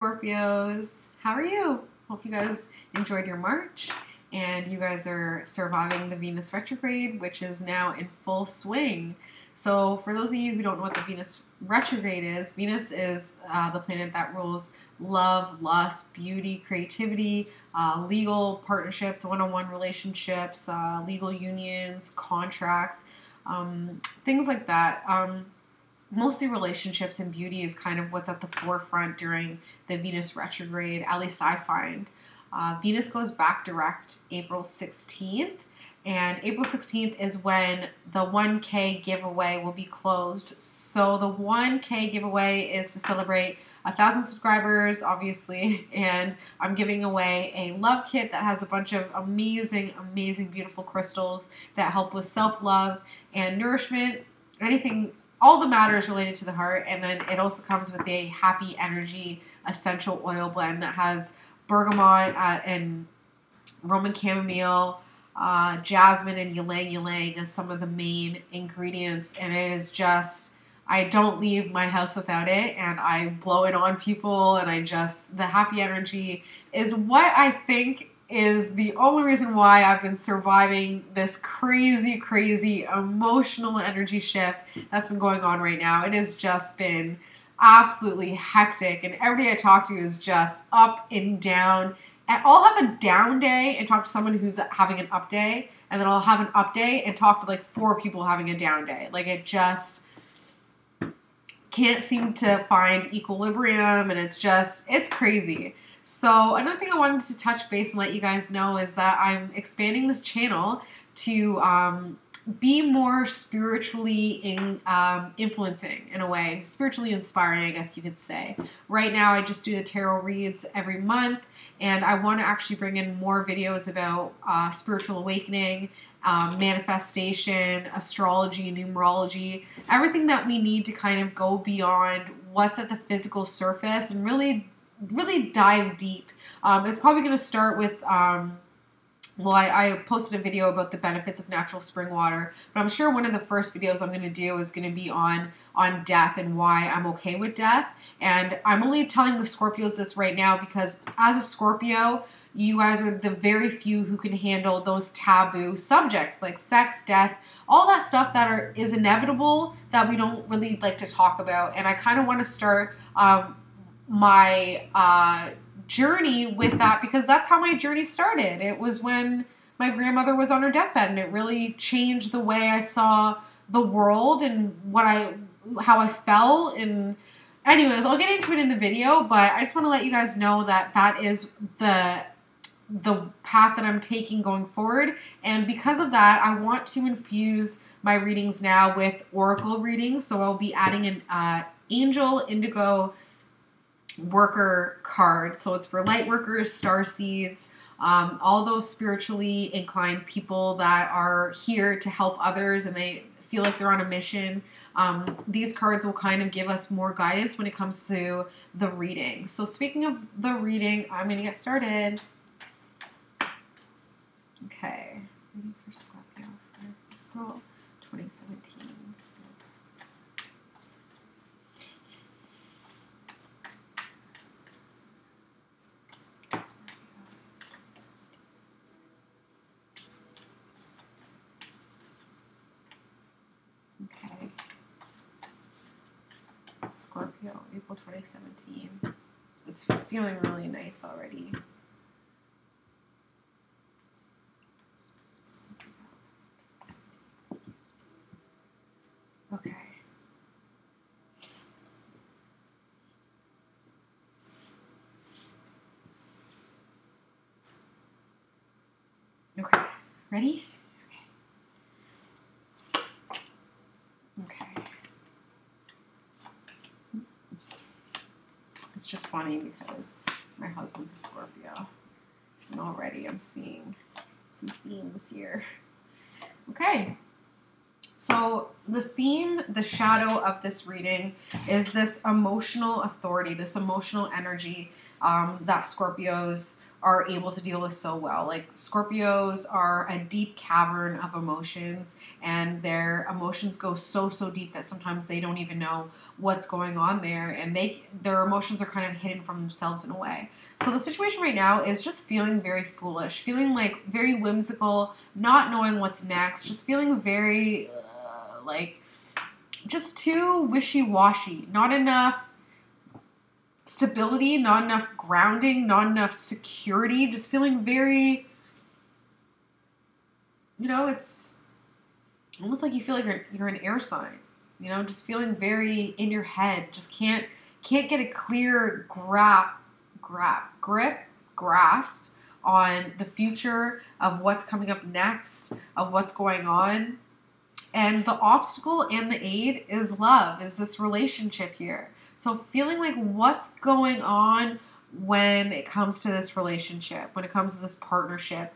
Scorpios, how are you? Hope you guys enjoyed your March and you guys are surviving the Venus retrograde, which is now in full swing. So for those of you who don't know what the Venus retrograde is, Venus is the planet that rules love, lust, beauty, creativity, legal partnerships, one-on-one relationships, legal unions, contracts, things like that. Mostly relationships and beauty is kind of what's at the forefront during the Venus retrograde, at least I find. Venus goes back direct April 16th, and April 16th is when the 1K giveaway will be closed. So the 1K giveaway is to celebrate 1,000 subscribers, obviously, and I'm giving away a love kit that has a bunch of amazing, amazing, beautiful crystals that help with self-love and nourishment, anything, all the matters related to the heart. And then it also comes with a happy energy essential oil blend that has bergamot and Roman chamomile, jasmine and ylang ylang as some of the main ingredients. And it is just, I don't leave my house without it, and I blow it on people, and the happy energy is what I think is the only reason why I've been surviving this crazy, crazy emotional energy shift that's been going on right now. It has just been absolutely hectic, and everybody I talk to is just up and down. And I'll have a down day and talk to someone who's having an up day, and then I'll have an up day and talk to like 4 people having a down day. Like, it just can't seem to find equilibrium, and it's crazy. So another thing I wanted to touch base and let you guys know is that I'm expanding this channel to be more spiritually influencing, in a way, spiritually inspiring, I guess you could say. Right now, I just do the tarot reads every month, and I want to actually bring in more videos about spiritual awakening, manifestation, astrology, numerology, everything that we need to kind of go beyond what's at the physical surface and really dive deep. It's probably going to start with, I posted a video about the benefits of natural spring water, but I'm sure one of the first videos I'm going to do is going to be on death and why I'm okay with death. And I'm only telling the Scorpios this right now because as a Scorpio, you guys are the very few who can handle those taboo subjects like sex, death, all that stuff that is inevitable that we don't really like to talk about. And I kind of want to start my journey with that because that's how my journey started. It was when my grandmother was on her deathbed, and it really changed the way I saw the world and how I felt. And anyways, I'll get into it in the video, but I just want to let you guys know that that is the path that I'm taking going forward. And because of that, I want to infuse my readings now with oracle readings. So I'll be adding an angel indigo worker card. So it's for light workers, starseeds, all those spiritually inclined people that are here to help others and they feel like they're on a mission. These cards will kind of give us more guidance when it comes to the reading. So speaking of the reading, I'm going to get started. Okay. Reading for Scorpio for April 2017. Okay. Scorpio, April 2017. It's feeling really nice already. Okay. Okay. Ready? Okay. It's just funny because my husband's a Scorpio, and already I'm seeing some themes here. Okay. So the theme, the shadow of this reading is this emotional authority, this emotional energy that Scorpios are able to deal with so well. Like Scorpios are a deep cavern of emotions, and their emotions go so deep that sometimes they don't even know what's going on there, and their emotions are kind of hidden from themselves in a way. So the situation right now is just feeling very foolish, feeling like very whimsical, not knowing what's next, just feeling very like just too wishy-washy, not enough stability, not enough grounding, not enough security, just feeling very, it's almost like you feel like you're an air sign, just feeling very in your head, just can't get a clear grasp on the future of what's coming up next, of what's going on. And the obstacle and the aid is love, is this relationship here. So feeling like what's going on when it comes to this relationship, when it comes to this partnership,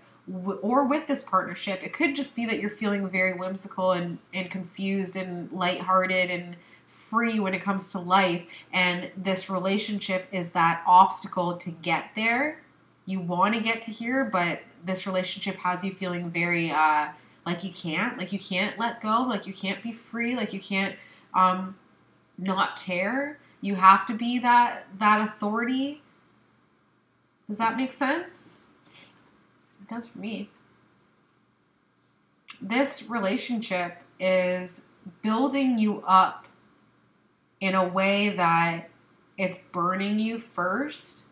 or with this partnership. It could just be that you're feeling very whimsical and confused and lighthearted and free when it comes to life. And this relationship is that obstacle to get there. You want to get to here, but this relationship has you feeling very like you can't let go, like you can't be free, like you can't not care. You have to be that authority. Does that make sense? It does for me. This relationship is building you up in a way that it's burning you first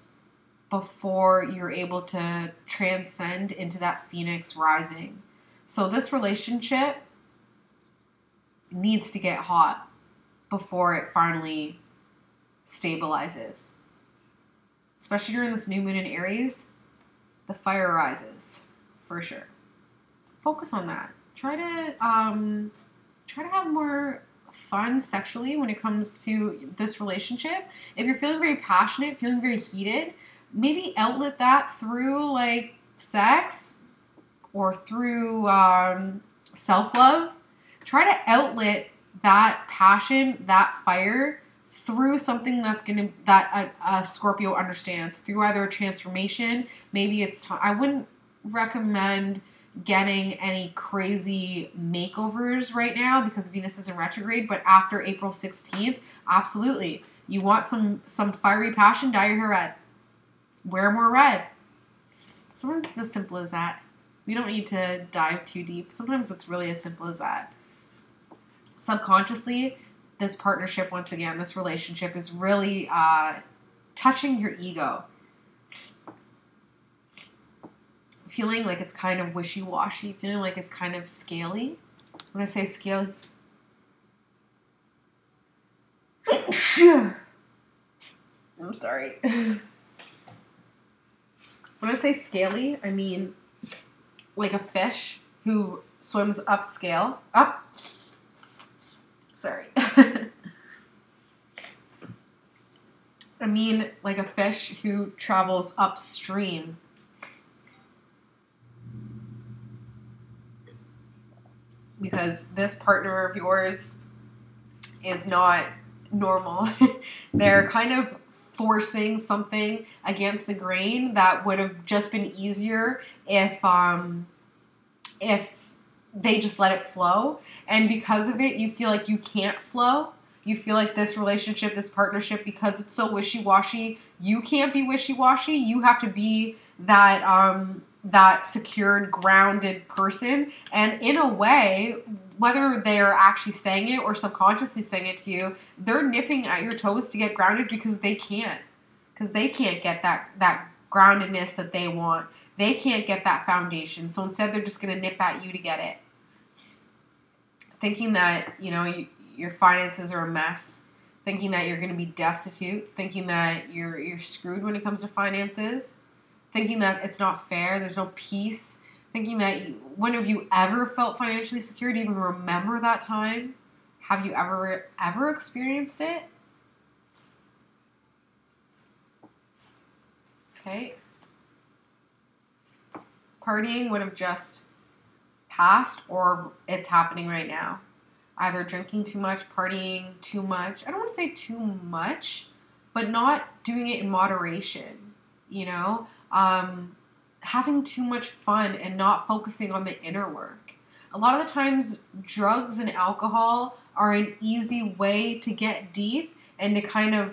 before you're able to transcend into that phoenix rising. So this relationship needs to get hot before it finally stabilizes. Especially during this new moon in Aries, the fire rises, for sure. Focus on that. Try to have more fun sexually when it comes to this relationship. If you're feeling very passionate, feeling very heated, maybe outlet that through like sex or through self-love. Try to outlet that passion, that fire, through something that a Scorpio understands, through either a transformation. Maybe it's I wouldn't recommend getting any crazy makeovers right now because Venus is in retrograde, but after April 16th, absolutely. You want some fiery passion, dye your hair red. Wear more red. Sometimes it's as simple as that. We don't need to dive too deep. Sometimes it's really as simple as that. Subconsciously, this partnership, once again, this relationship is really touching your ego. Feeling like it's kind of wishy-washy, feeling like it's kind of scaly. When I say scaly, I'm sorry. When I say scaly, I mean like a fish who swims upscale. Up. Sorry. I mean like a fish who travels upstream. Because this partner of yours is not normal. They're kind of forcing something against the grain that would have just been easier if they just let it flow. And because of it, you feel like you can't flow. You feel like this relationship, this partnership, because it's so wishy-washy, you can't be wishy-washy. You have to be that secured, grounded person. And in a way, whether they're actually saying it or subconsciously saying it to you, they're nipping at your toes to get grounded because they can't. Because they can't get that groundedness that they want. They can't get that foundation. So instead, they're just going to nip at you to get it. Thinking that, your finances are a mess. Thinking that you're going to be destitute. Thinking that you're screwed when it comes to finances. Thinking that it's not fair, there's no peace. Thinking that when have you ever felt financially secure? Do you even remember that time? Have you ever experienced it? Okay. Partying would have just passed, or it's happening right now. Either drinking too much, partying too much. I don't want to say too much, but not doing it in moderation, having too much fun and not focusing on the inner work. A lot of the times, drugs and alcohol are an easy way to get deep and to kind of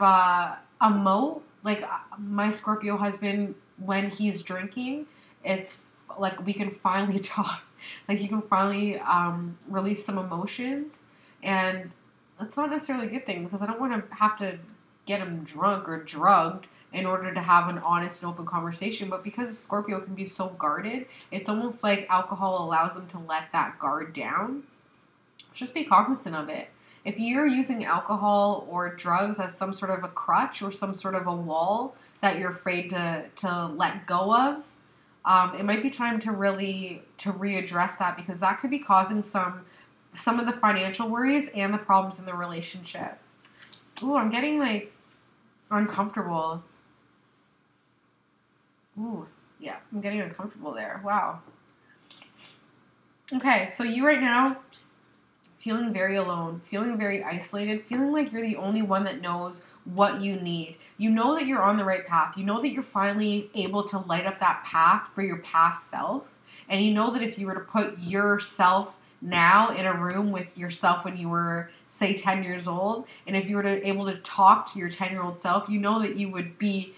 emote. Like my Scorpio husband, when he's drinking, it's like we can finally talk. Like you can finally release some emotions. And that's not necessarily a good thing because I don't want to have to get him drunk or drugged in order to have an honest and open conversation. But because Scorpio can be so guarded, it's almost like alcohol allows them to let that guard down. Just be cognizant of it. If you're using alcohol or drugs as some sort of a crutch or some sort of a wall that you're afraid to let go of, it might be time to really to readdress that because that could be causing some of the financial worries and the problems in the relationship. Ooh, I'm getting like uncomfortable. Ooh, yeah, I'm getting uncomfortable there. Wow. Okay, so you right now, feeling very alone, feeling very isolated, feeling like you're the only one that knows what you need. You know that you're on the right path. You know that you're finally able to light up that path for your past self. And you know that if you were to put yourself now in a room with yourself when you were, say, 10 years old, and if you were able to talk to your 10-year-old self, you know that you would be,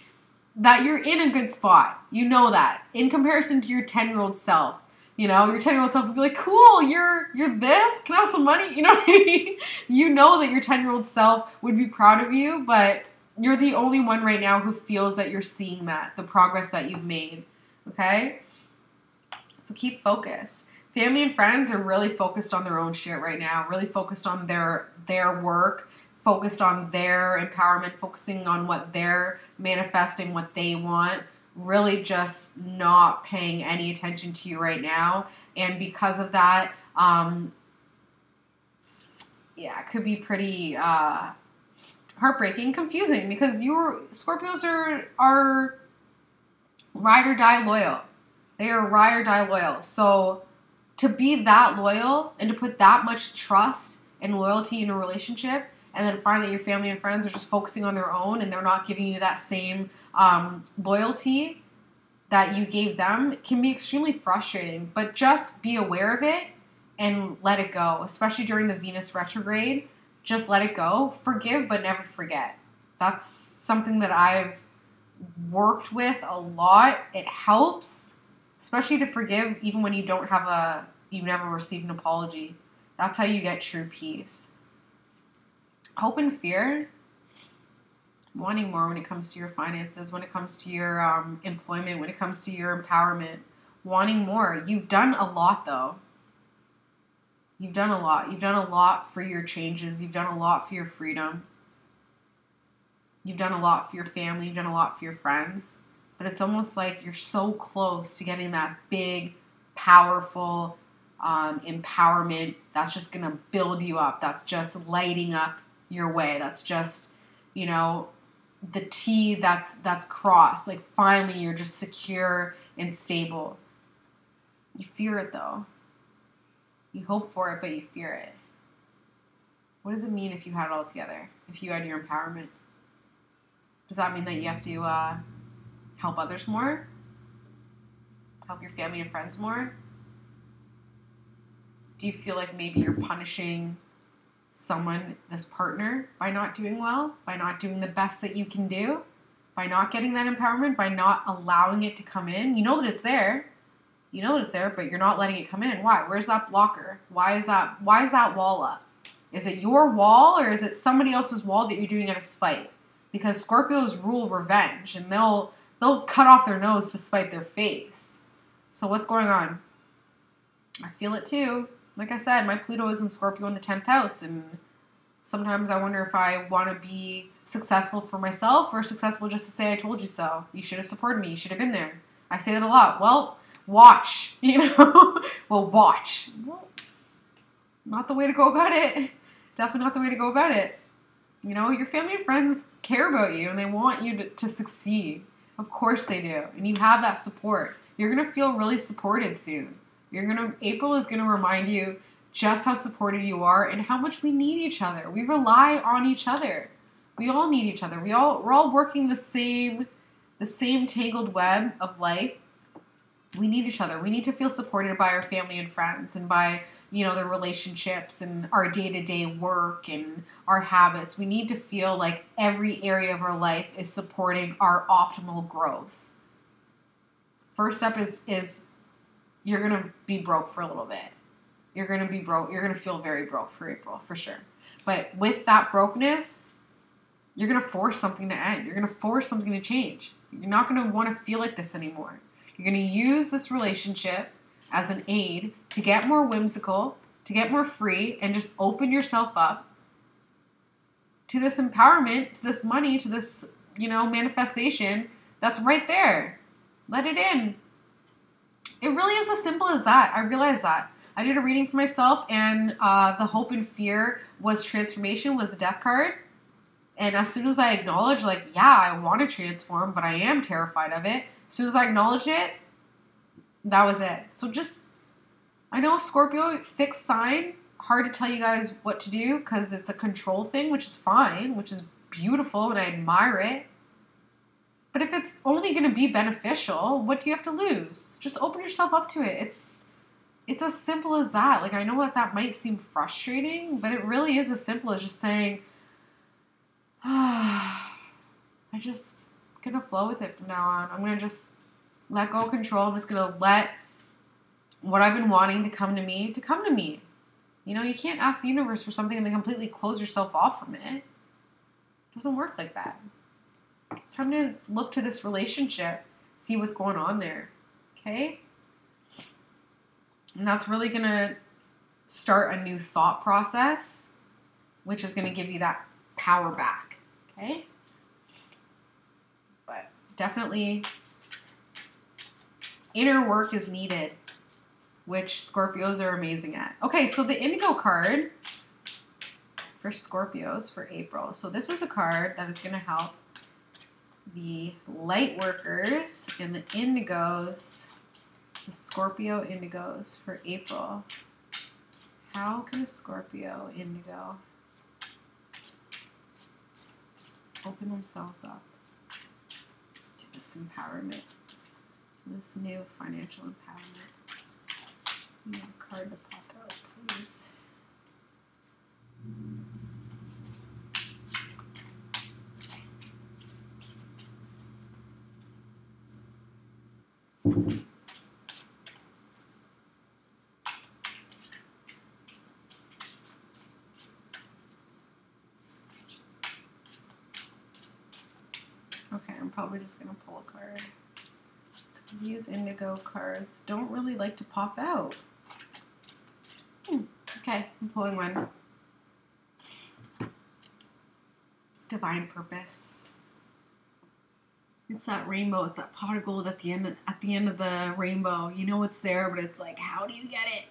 that you're in a good spot. You know that. In comparison to your 10-year-old self, you know, your 10-year-old self would be like, cool, you're this? Can I have some money? You know what I mean? You know that your 10-year-old self would be proud of you, but you're the only one right now who feels that you're seeing that, the progress that you've made, okay? So keep focused. Family and friends are really focused on their own shit right now, really focused on their work, focused on their empowerment, focusing on what they're manifesting, what they want, really just not paying any attention to you right now. And because of that, it could be pretty heartbreaking, confusing, because Scorpios are ride or die loyal. They are ride or die loyal. So to be that loyal and to put that much trust and loyalty in a relationship, and then find that your family and friends are just focusing on their own and they're not giving you that same loyalty that you gave them, can be extremely frustrating. But just be aware of it and let it go, especially during the Venus retrograde. Just let it go. Forgive, but never forget. That's something that I've worked with a lot. It helps, especially to forgive even when you don't have you've never received an apology. That's how you get true peace. Hope and fear, wanting more when it comes to your finances, when it comes to your employment, when it comes to your empowerment, wanting more. You've done a lot, though. You've done a lot. You've done a lot for your changes. You've done a lot for your freedom. You've done a lot for your family. You've done a lot for your friends. But it's almost like you're so close to getting that big, powerful empowerment that's just going to build you up. That's just lighting up your way. That's just, the T that's crossed. Like finally you're just secure and stable. You fear it though. You hope for it, but you fear it. What does it mean if you had it all together? If you had your empowerment? Does that mean that you have to help others more? Help your family and friends more? Do you feel like maybe you're punishing someone, this partner, by not doing well, by not doing the best that you can do, by not getting that empowerment, by not allowing it to come in? You know that it's there. You know that it's there, but you're not letting it come in. Why? Where's that blocker? Why is that wall up? Is it your wall or is it somebody else's wall that you're doing out of spite? Because Scorpios rule revenge and they'll cut off their nose to spite their face. So what's going on? I feel it too. Like I said, my Pluto is in Scorpio in the 10th house, and sometimes I wonder if I want to be successful for myself or successful just to say I told you so. You should have supported me. You should have been there. I say that a lot. Well, watch, Well, watch. Well, not the way to go about it. Definitely not the way to go about it. Your family and friends care about you and they want you to succeed. Of course they do. And you have that support. You're going to feel really supported soon. April is going to remind you just how supported you are and how much we need each other. We rely on each other. We all need each other. We're all working the same the same tangled web of life. We need each other. We need to feel supported by our family and friends and by, you know, the relationships and our day-to-day work and our habits. We need to feel like every area of our life is supporting our optimal growth. First step is you're going to be broke for a little bit. You're going to be broke. You're going to feel very broke for April, for sure. But with that brokenness, you're going to force something to end. You're going to force something to change. You're not going to want to feel like this anymore. You're going to use this relationship as an aid to get more whimsical, to get more free, and just open yourself up to this empowerment, to this money, to this, you know, manifestation that's right there. Let it in. It really is as simple as that. I realize that. I did a reading for myself, and the hope and fear was transformation, was a death card. And as soon as I acknowledged, like, yeah, I want to transform, but I am terrified of it. As soon as I acknowledged it, that was it. So just, I know Scorpio, fixed sign, hard to tell you guys what to do because it's a control thing, which is fine, which is beautiful, and I admire it. But if it's only going to be beneficial, what do you have to lose? Just open yourself up to it. It's as simple as that. Like, I know that might seem frustrating, but it really is as simple as just saying, I just going to flow with it from now on. I'm going to just let go of control. I'm just going to let what I've been wanting to come to me. You know, you can't ask the universe for something and then completely close yourself off from it. It doesn't work like that. It's time to look to this relationship, see what's going on there. Okay? And that's really going to start a new thought process, which is going to give you that power back. Okay? But definitely inner work is needed, which Scorpios are amazing at. Okay, so the Indigo card for Scorpios for April. So this is a card that is going to help the light workers and the Indigos, the Scorpio Indigos for April. How can a Scorpio Indigo open themselves up to this empowerment, to this new financial empowerment? I need a card to pop out, please. Okay, I'm probably just going to pull a card, because these Indigo cards don't really like to pop out. Okay, I'm pulling one. Divine purpose. It's that rainbow. It's that pot of gold at the end of the rainbow. You know it's there, but it's like, how do you get it?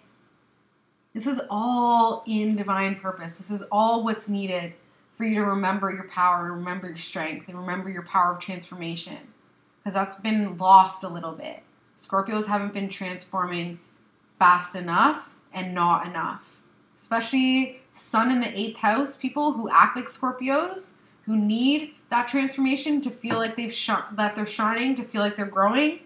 This is all in divine purpose. This is all what's needed for you to remember your power, remember your strength, and remember your power of transformation. Because that's been lost a little bit. Scorpios haven't been transforming fast enough and not enough. Especially Sun in the 8th house people who act like Scorpios, who need that transformation to feel like that they're shining, to feel like they're growing.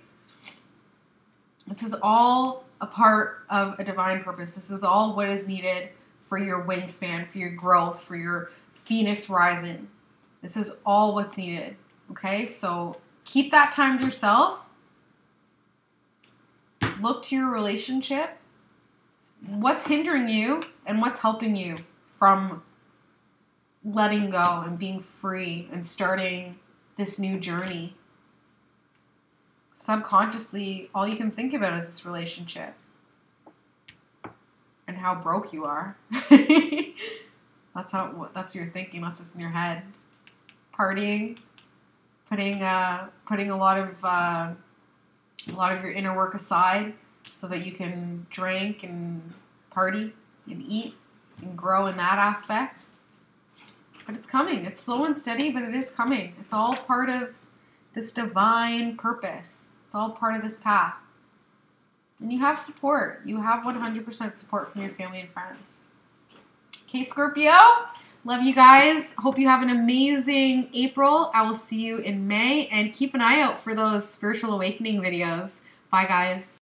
This is all a part of a divine purpose. This is all what is needed for your wingspan, for your growth, for your phoenix rising. This is all what's needed. Okay, so keep that time to yourself. Look to your relationship. What's hindering you and what's helping you from letting go and being free and starting this new journey. Subconsciously, all you can think about is this relationship and how broke you are. That's what you're thinking. That's just in your head. Partying, putting a lot of your inner work aside so that you can drink and party and eat and grow in that aspect. But it's coming. It's slow and steady, but it is coming. It's all part of this divine purpose. It's all part of this path. And you have support. You have 100% support from your family and friends. Okay, Scorpio? Love you guys. Hope you have an amazing April. I will see you in May, and keep an eye out for those spiritual awakening videos. Bye, guys.